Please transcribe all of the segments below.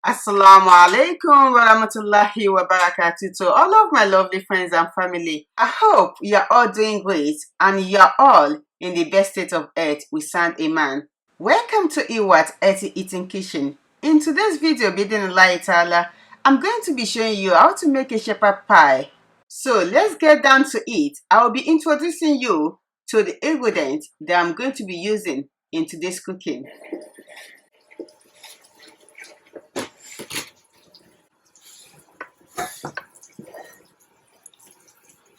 Assalamu Aleikum wa rahmatullahi wa barakatuh to all of my lovely friends and family. I hope you are all doing great and you are all in the best state of health with sound Iman. Welcome to Iwat's Healthy Eating Kitchen. In today's video, Bidinillahi Ta'ala, I'm going to be showing you how to make a shepherd pie. So let's get down to it. I will be introducing you to the ingredients that I'm going to be using in today's cooking.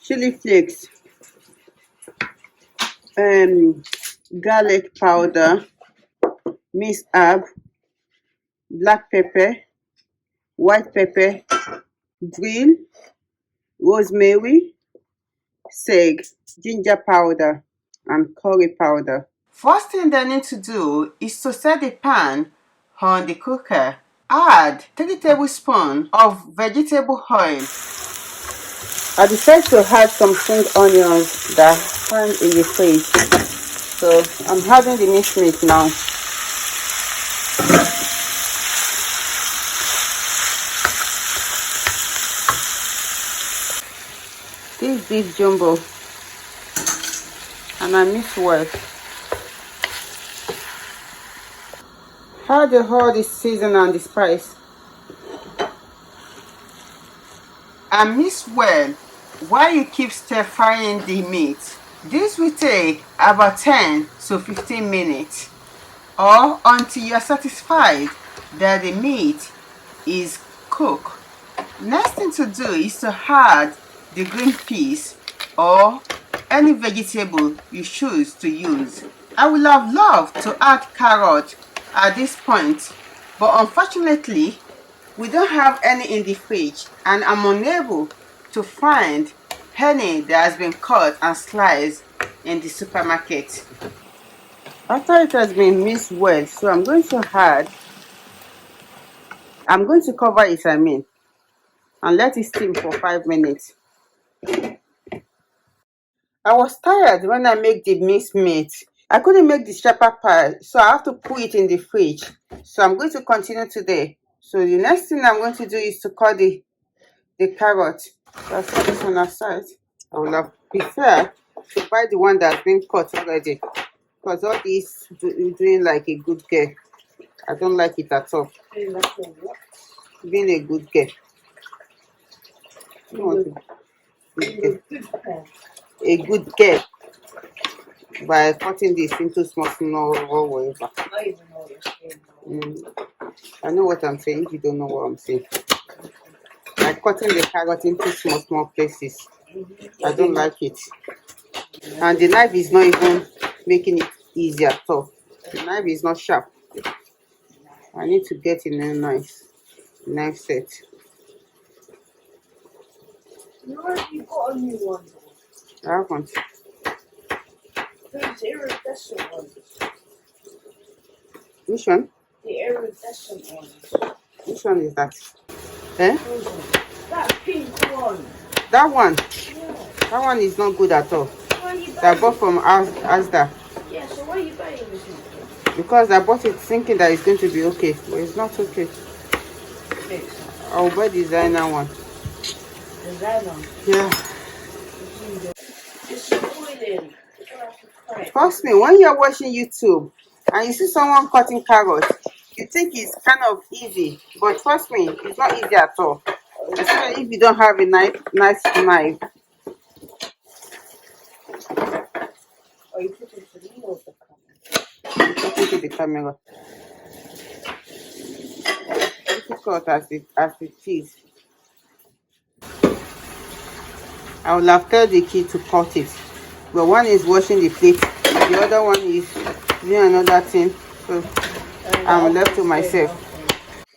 Chili flakes, garlic powder, minced herb, black pepper, white pepper, Dhill, rosemary, Tsp ginger powder, and curry powder. First thing that I need to do is to set the pan on the cooker. Add 3 tablespoons of vegetable oil. I decided to add some spring onions that I found in the fridge. So I'm adding the mince meat now. This is beef jumbo and I mix well. Add all the season and the spice. And mix well while you keep stir frying the meat. This will take about 10 to 15 minutes or until you are satisfied that the meat is cooked. Next thing to do is to add the green peas or any vegetable you choose to use. I would have loved to add carrot at this point, but unfortunately we don't have any in the fridge and I'm unable to find any that has been cut and sliced in the supermarket. After it has been mixed well, so I'm going to cover it, and let it steam for 5 minutes. I was tired when I made the minced meat. I couldn't make the shepherd pie, so I have to put it in the fridge. So I'm going to continue today. So the next thing I'm going to do is to cut the carrot. So I'll set this one aside. I would have preferred to buy the one that's been cut already, because all this doing like a good girl. I don't like it at all. Being a good girl. A good girl by cutting this into small or whatever. I know what I'm saying if you don't know what I'm saying. Like cutting the carrot into small pieces. I don't like it. And the knife is not even making it easy at all. The knife is not sharp. I need to get in a nice knife set. You already got a new one. I haven't. Who's the iridescent one? Which one? The iridescent one. Which one is that? Eh? That pink one. That one? Yeah. That one is not good at all. Why are you buying I bought from Asda. Yeah, so why are you buying this one? Because I bought it thinking that it's going to be okay, but it's not okay. I'll buy the designer one. Designer? Yeah. It's spoiling. Trust me, when you're watching YouTube and you see someone cutting carrots, you think it's kind of easy, but trust me, it's not easy at all. Especially if you don't have a nice knife. Or you put it to the middle of the camera. You put it to the camera. Difficult as it is. I will have told the kid to cut it, but one is washing the plate, the other one is doing another thing, so I'm left to myself.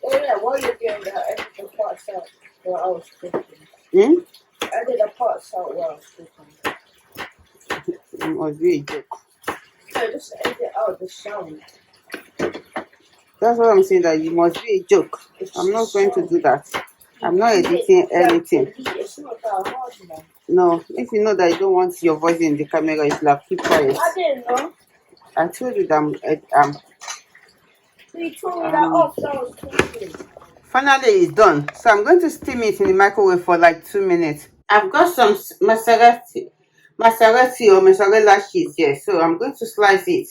Oh yeah, while you're doing that, I did the parts out while I was cooking. I did the parts out while I was cooking. It must be a joke. So just edit out the sound. That's what I'm saying, that you must be a joke. I'm not going to do that. I'm not editing anything. It's not that hard, man. No, if you know that you don't want your voice in the camera, it's like keep quiet. I didn't know. I told you that So you told me that off, so I was talking. Finally, it's done. So I'm going to steam it in the microwave for like 2 minutes. I've got some maserati or mozzarella cheese here, so I'm going to slice it.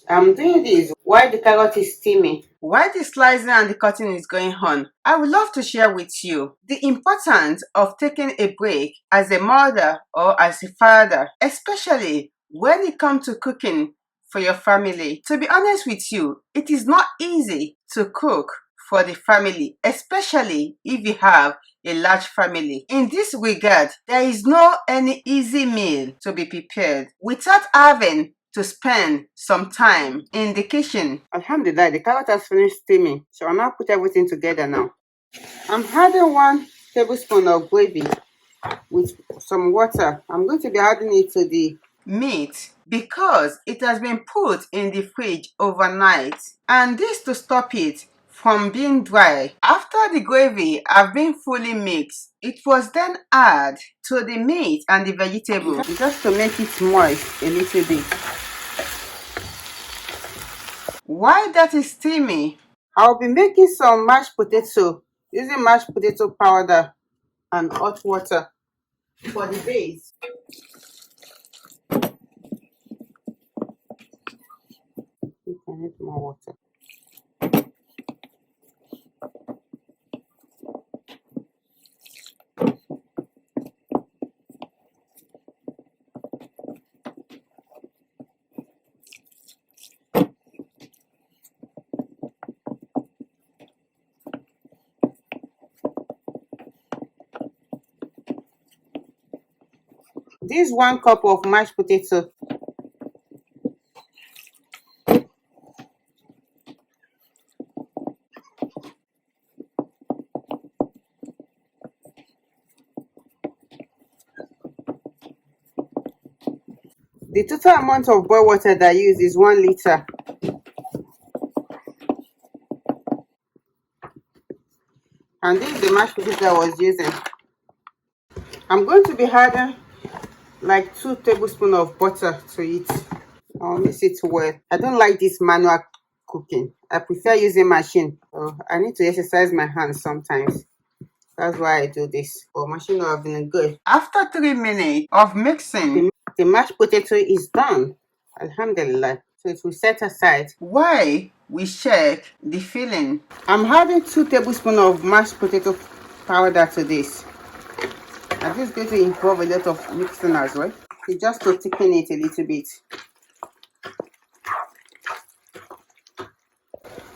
I'm doing this while the carrot is steaming. While the slicing and the cutting is going on, I would love to share with you the importance of taking a break as a mother or as a father, especially when it comes to cooking for your family. To be honest with you, it is not easy to cook for the family, especially if you have a large family. In this regard, there is no any easy meal to be prepared without having to spend some time in the kitchen. Alhamdulillah, the carrot has finished steaming, so I'll now put everything together now. I'm adding 1 tablespoon of gravy with some water. I'm going to be adding it to the meat because it has been put in the fridge overnight, and this to stop it from being dry. After the gravy have been fully mixed, it was then added to the meat and the vegetable just to make it moist a little bit. While that is steaming, I'll be making some mashed potato using mashed potato powder and hot water for the base. I need more water. This 1 cup of mashed potato. The total amount of boiled water that I use is 1 liter. And this is the mashed potato I was using. I'm going to be adding like 2 tablespoons of butter to it. I'll mix it well. I don't like this manual cooking. I prefer using machine. I need to exercise my hands sometimes. That's why I do this. But machine would have been good. After 3 minutes of mixing, the mashed potato is done. Alhamdulillah. So it will set aside. Why we check the filling. I'm adding 2 tablespoons of mashed potato powder to this. And this is going to involve a lot of mixing as well. So just to thicken it a little bit.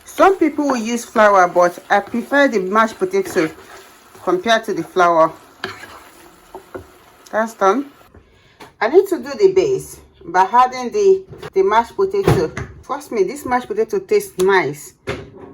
Some people will use flour, but I prefer the mashed potato compared to the flour. That's done. I need to do the base by adding the mashed potato. Trust me, this mashed potato tastes nice,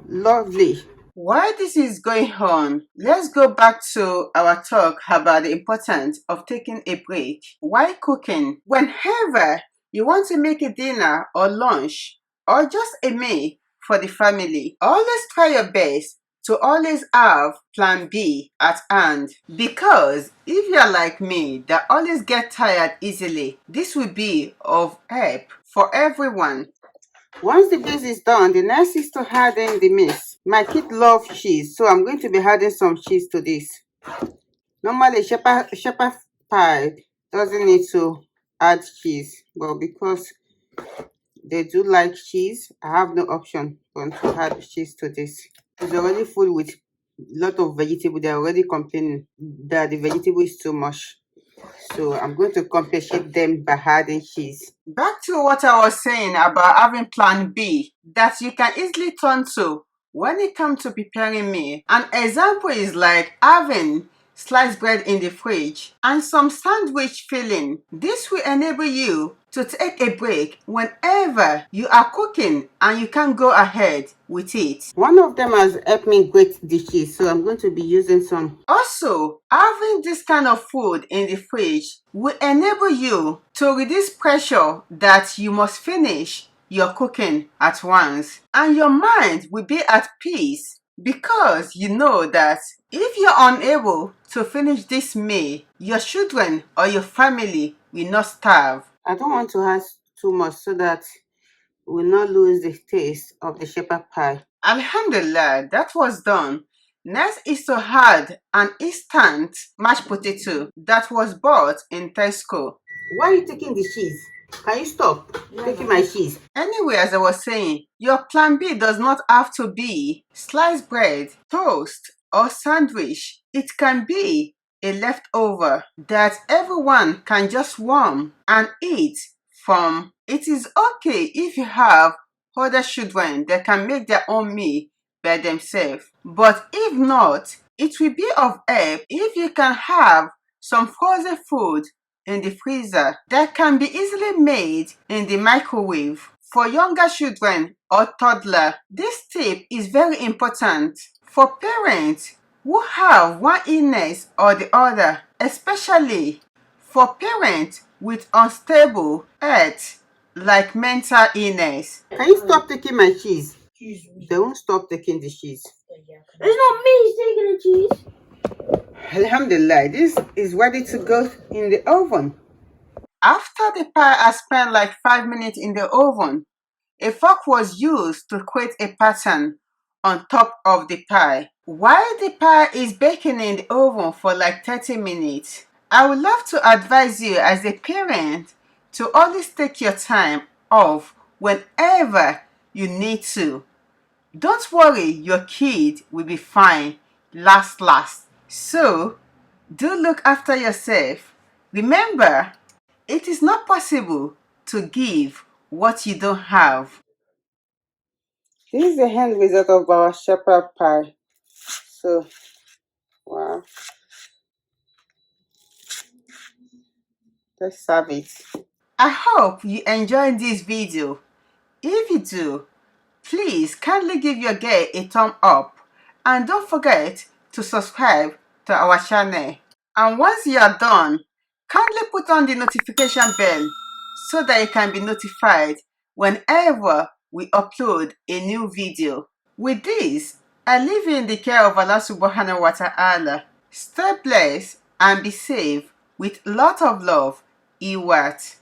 lovely. While this is going on, let's go back to our talk about the importance of taking a break while cooking. Whenever you want to make a dinner or lunch or just a meal for the family, always try your best to always have plan B at hand, because if you're like me that always get tired easily, this will be of help for everyone. Once the base is done, the next is to add in the mix. My kid loves cheese, so I'm going to be adding some cheese to this. Normally, Sheperds Pie doesn't need to add cheese, but because they do like cheese, I have no option but to add cheese to this. It's already full with a lot of vegetable. They're already complaining that the vegetable is too much. So I'm going to compensate them by adding cheese. Back to what I was saying about having plan B that you can easily turn to when it comes to preparing meal. An example is like having sliced bread in the fridge and some sandwich filling. This will enable you to take a break whenever you are cooking and you can go ahead with it. One of them has helped me grate dishes, so I'm going to be using some. Also, having this kind of food in the fridge will enable you to reduce pressure that you must finish your cooking at once, and your mind will be at peace because you know that if you're unable to finish this meal, your children or your family will not starve. I don't want to add too much so that we will not lose the taste of the shepherd pie. Alhamdulillah, that was done. Next is to add an instant mashed potato that was bought in Tesco. Why are you taking the cheese? Can you stop taking my cheese? Anyway, as I was saying, your plan B does not have to be sliced bread, toast, or sandwich. It can be a leftover that everyone can just warm and eat from. It is okay if you have other children that can make their own meal by themselves. But if not, it will be of help if you can have some frozen food in the freezer that can be easily made in the microwave. For younger children or toddler, this tip is very important. For parents who have one illness or the other, especially for parents with unstable health like mental illness. Can you stop taking my cheese? They won't stop taking the cheese. It's not me taking the cheese. Alhamdulillah, this is ready to go in the oven. After the pie has spent like 5 minutes in the oven, a fork was used to create a pattern on top of the pie. While the pie is baking in the oven for like 30 minutes, I would love to advise you as a parent to always take your time off whenever you need to. Don't worry, your kid will be fine last. So, do look after yourself. Remember, it is not possible to give what you don't have. This is the end result of our shepherd pie. So, wow. Let's serve it. I hope you enjoyed this video. If you do, please kindly give your girl a thumb up and don't forget to subscribe to our channel. And once you are done, kindly put on the notification bell so that you can be notified whenever we upload a new video. With this, I leave you in the care of Allah subhanahu wa ta'ala. Stay blessed and be safe with lot of love. Iwat.